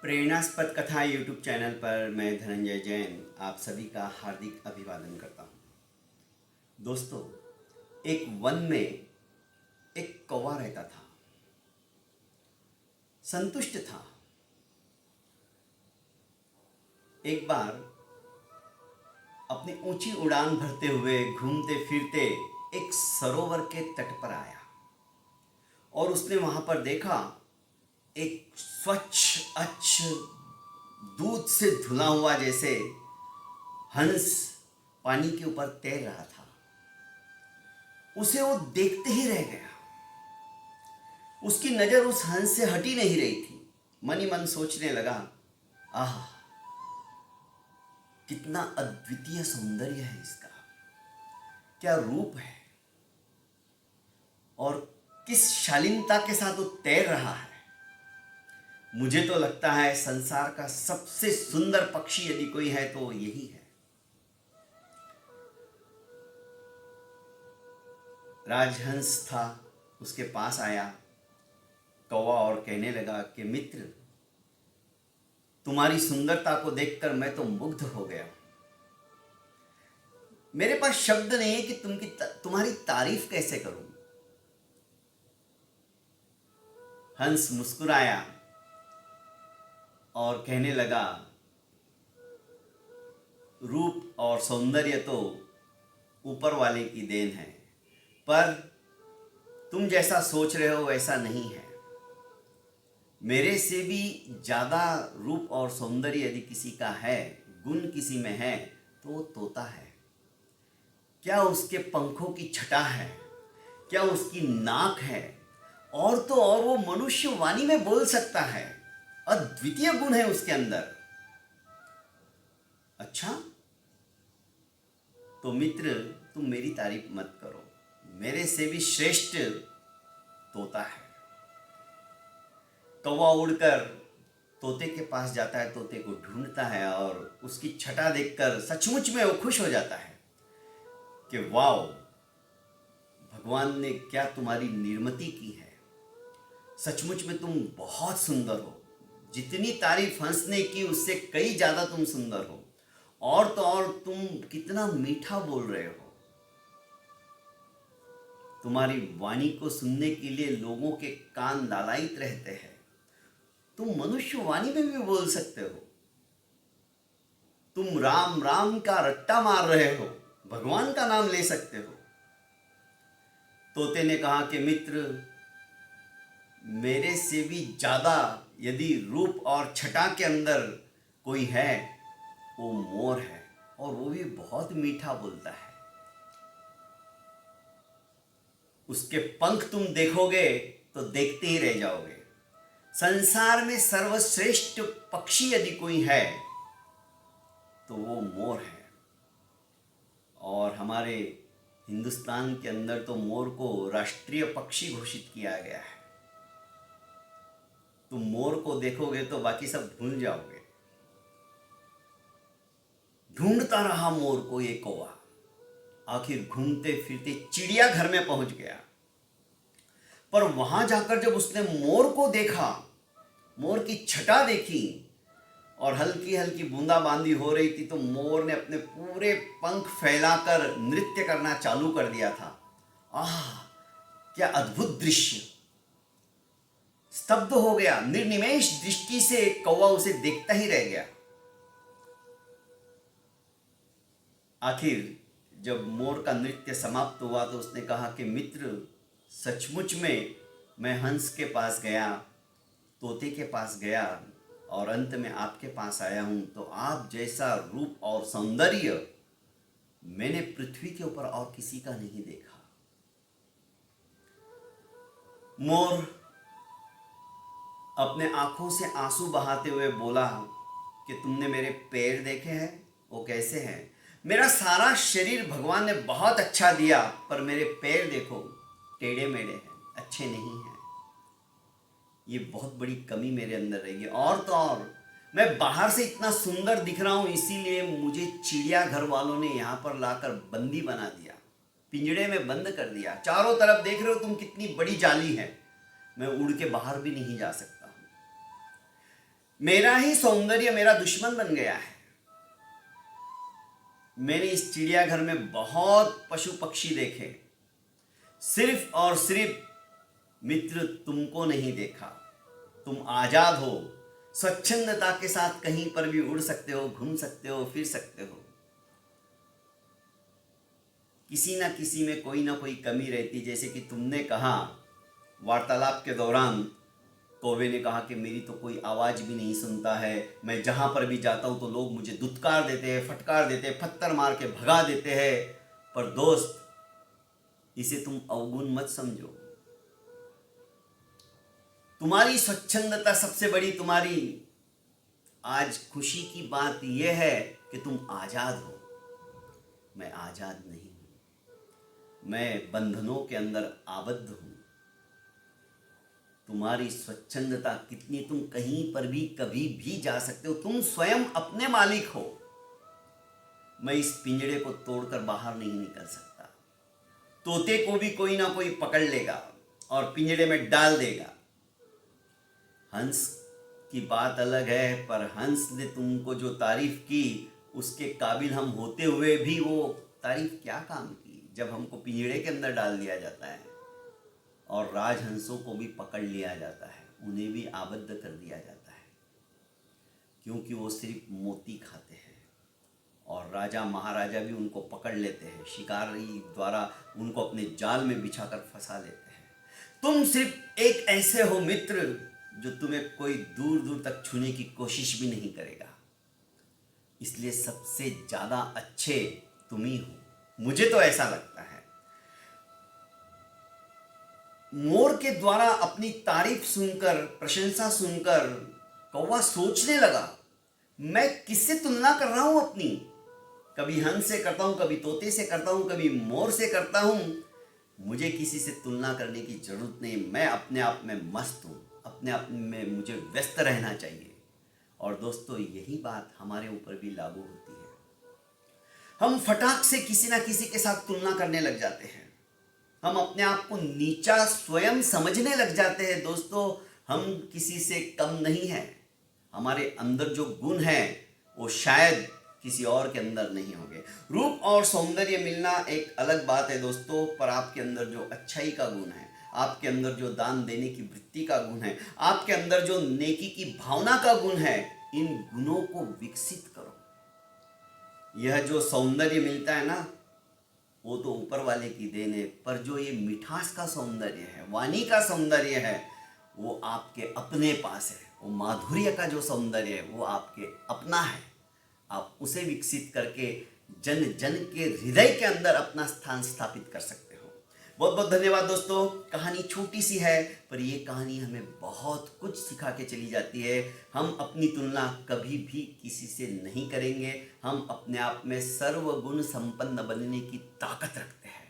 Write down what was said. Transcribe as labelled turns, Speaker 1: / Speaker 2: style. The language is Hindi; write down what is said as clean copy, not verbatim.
Speaker 1: प्रेरणास्पद कथा यूट्यूब चैनल पर मैं धनंजय जैन आप सभी का हार्दिक अभिवादन करता हूँ। दोस्तों, एक वन में एक कौवा रहता था। संतुष्ट था। एक बार अपनी ऊंची उड़ान भरते हुए घूमते फिरते एक सरोवर के तट पर आया और उसने वहां पर देखा एक स्वच्छ अच्छ दूध से धुला हुआ जैसे हंस पानी के ऊपर तैर रहा था। उसे वो देखते ही रह गया। उसकी नजर उस हंस से हटी नहीं रही थी। मन ही मन सोचने लगा, आह, कितना अद्वितीय सौंदर्य है इसका, क्या रूप है और किस शालीनता के साथ वो तैर रहा है। मुझे तो लगता है संसार का सबसे सुंदर पक्षी यदि कोई है तो यही है। राजहंस था, उसके पास आया कौवा और कहने लगा कि मित्र, तुम्हारी सुंदरता को देखकर मैं तो मुग्ध हो गया। मेरे पास शब्द नहीं है कि तुम्हारी तारीफ कैसे करूं। हंस मुस्कुराया और कहने लगा, रूप और सौंदर्य तो ऊपर वाले की देन है, पर तुम जैसा सोच रहे हो वैसा नहीं है। मेरे से भी ज़्यादा रूप और सौंदर्य यदि किसी का है, गुण किसी में है, तो वो तोता है। क्या उसके पंखों की छटा है, क्या उसकी नाक है, और तो और वो मनुष्य वाणी में बोल सकता है। अद्वितीय गुण है उसके अंदर। अच्छा, तो मित्र, तुम मेरी तारीफ मत करो, मेरे से भी श्रेष्ठ तोता है। कौवा उड़कर तोते के पास जाता है, तोते को ढूंढता है और उसकी छटा देखकर सचमुच में वो खुश हो जाता है कि वाओ, भगवान ने क्या तुम्हारी निर्मिती की है। सचमुच में तुम बहुत सुंदर हो। जितनी तारीफ हंस ने की उससे कई ज्यादा तुम सुंदर हो। और तो और तुम कितना मीठा बोल रहे हो। तुम्हारी वाणी को सुनने के लिए लोगों के कान लालायित रहते हैं। तुम मनुष्य वाणी में भी बोल सकते हो। तुम राम राम का रट्टा मार रहे हो, भगवान का नाम ले सकते हो। तोते ने कहा कि मित्र, मेरे से भी ज्यादा यदि रूप और छटा के अंदर कोई है, वो मोर है, और वो भी बहुत मीठा बोलता है। उसके पंख तुम देखोगे तो देखते ही रह जाओगे। संसार में सर्वश्रेष्ठ पक्षी यदि कोई है तो वो मोर है। और हमारे हिंदुस्तान के अंदर तो मोर को राष्ट्रीय पक्षी घोषित किया गया है। तुम मोर को देखोगे तो बाकी सब भूल जाओगे। ढूंढता रहा मोर को ये कौवा, आखिर घूमते फिरते चिड़ियाघर में पहुंच गया। पर वहां जाकर जब उसने मोर को देखा, मोर की छटा देखी और हल्की हल्की बूंदाबांदी हो रही थी, तो मोर ने अपने पूरे पंख फैलाकर नृत्य करना चालू कर दिया था। आह, क्या अद्भुत दृश्य! स्तब्ध हो गया। निर्निमेष दृष्टि से कौवा उसे देखता ही रह गया। आखिर जब मोर का नृत्य समाप्त हुआ तो उसने कहा कि मित्र, सचमुच में मैं हंस के पास गया, तोते के पास गया और अंत में आपके पास आया हूं, तो आप जैसा रूप और सौंदर्य मैंने पृथ्वी के ऊपर और किसी का नहीं देखा। मोर अपने आंखों से आंसू बहाते हुए बोला कि तुमने मेरे पैर देखे हैं, वो कैसे हैं? मेरा सारा शरीर भगवान ने बहुत अच्छा दिया, पर मेरे पैर देखो, टेढ़े मेढ़े हैं, अच्छे नहीं हैं। ये बहुत बड़ी कमी मेरे अंदर रही है। और तो और मैं बाहर से इतना सुंदर दिख रहा हूं, इसीलिए मुझे चिड़ियाघर वालों ने यहां पर लाकर बंदी बना दिया, पिंजड़े में बंद कर दिया। चारों तरफ देख रहे हो तुम, कितनी बड़ी जाली है, मैं उड़ के बाहर भी नहीं जा सकता हूं। मेरा ही सौंदर्य मेरा दुश्मन बन गया है। मैंने इस चिड़ियाघर में बहुत पशु पक्षी देखे, सिर्फ और सिर्फ मित्र तुमको नहीं देखा। तुम आजाद हो, स्वच्छंदता के साथ कहीं पर भी उड़ सकते हो, घूम सकते हो, फिर सकते हो। किसी ना किसी में कोई ना कोई कमी रहती। जैसे कि तुमने कहा वार्तालाप के दौरान, कौवे ने कहा कि मेरी तो कोई आवाज़ भी नहीं सुनता है, मैं जहाँ पर भी जाता हूँ तो लोग मुझे दुत्कार देते हैं, फटकार देते हैं, पत्थर मार के भगा देते हैं। पर दोस्त, इसे तुम अवगुण मत समझो। तुम्हारी स्वच्छंदता सबसे बड़ी तुम्हारी आज खुशी की बात यह है कि तुम आज़ाद हो। मैं आज़ाद नहीं हूँ, मैं बंधनों के अंदर आबद्ध हूँ। तुम्हारी स्वच्छंदता कितनी, तुम कहीं पर भी कभी भी जा सकते हो, तुम स्वयं अपने मालिक हो। मैं इस पिंजड़े को तोड़कर बाहर नहीं निकल सकता। तोते को भी कोई ना कोई पकड़ लेगा और पिंजड़े में डाल देगा। हंस की बात अलग है, पर हंस ने तुमको जो तारीफ की, उसके काबिल हम होते हुए भी वो तारीफ क्या काम की, जब हमको पिंजड़े के अंदर डाल दिया जाता है और राजहंसों को भी पकड़ लिया जाता है, उन्हें भी आबद्ध कर दिया जाता है, क्योंकि वो सिर्फ मोती खाते हैं। और राजा महाराजा भी उनको पकड़ लेते हैं, शिकारी द्वारा उनको अपने जाल में बिछाकर फंसा लेते हैं। तुम सिर्फ एक ऐसे हो मित्र जो तुम्हें कोई दूर दूर तक छूने की कोशिश भी नहीं करेगा। इसलिए सबसे ज़्यादा अच्छे तुम ही हो, मुझे तो ऐसा लगता है। मोर के द्वारा अपनी तारीफ सुनकर, प्रशंसा सुनकर कौवा सोचने लगा, मैं किससे तुलना कर रहा हूं अपनी? कभी हंस से करता हूं, कभी तोते से करता हूं, कभी मोर से करता हूं। मुझे किसी से तुलना करने की जरूरत नहीं। मैं अपने आप में मस्त हूं, अपने आप में मुझे व्यस्त रहना चाहिए। और दोस्तों, यही बात हमारे ऊपर भी लागू होती है। हम फटाक से किसी ना किसी के साथ तुलना करने लग जाते हैं। हम अपने आप को नीचा स्वयं समझने लग जाते हैं। दोस्तों, हम किसी से कम नहीं हैं। हमारे अंदर जो गुण है वो शायद किसी और के अंदर नहीं होंगे। रूप और सौंदर्य मिलना एक अलग बात है दोस्तों, पर आपके अंदर जो अच्छाई का गुण है, आपके अंदर जो दान देने की वृत्ति का गुण है, आपके अंदर जो नेकी की भावना का गुण है, इन गुणों को विकसित करो। यह जो सौंदर्य मिलता है ना, वो तो ऊपर वाले की देन है, पर जो ये मिठास का सौंदर्य है, वाणी का सौंदर्य है, वो आपके अपने पास है। वो माधुर्य का जो सौंदर्य है वो आपके अपना है। आप उसे विकसित करके जन जन के हृदय के अंदर अपना स्थान स्थापित कर सकते हो। बहुत बहुत धन्यवाद दोस्तों। कहानी छोटी सी है, पर ये कहानी हमें बहुत कुछ सिखा के चली जाती है। हम अपनी तुलना कभी भी किसी से नहीं करेंगे। हम अपने आप में सर्वगुण संपन्न बनने की ताकत रखते हैं।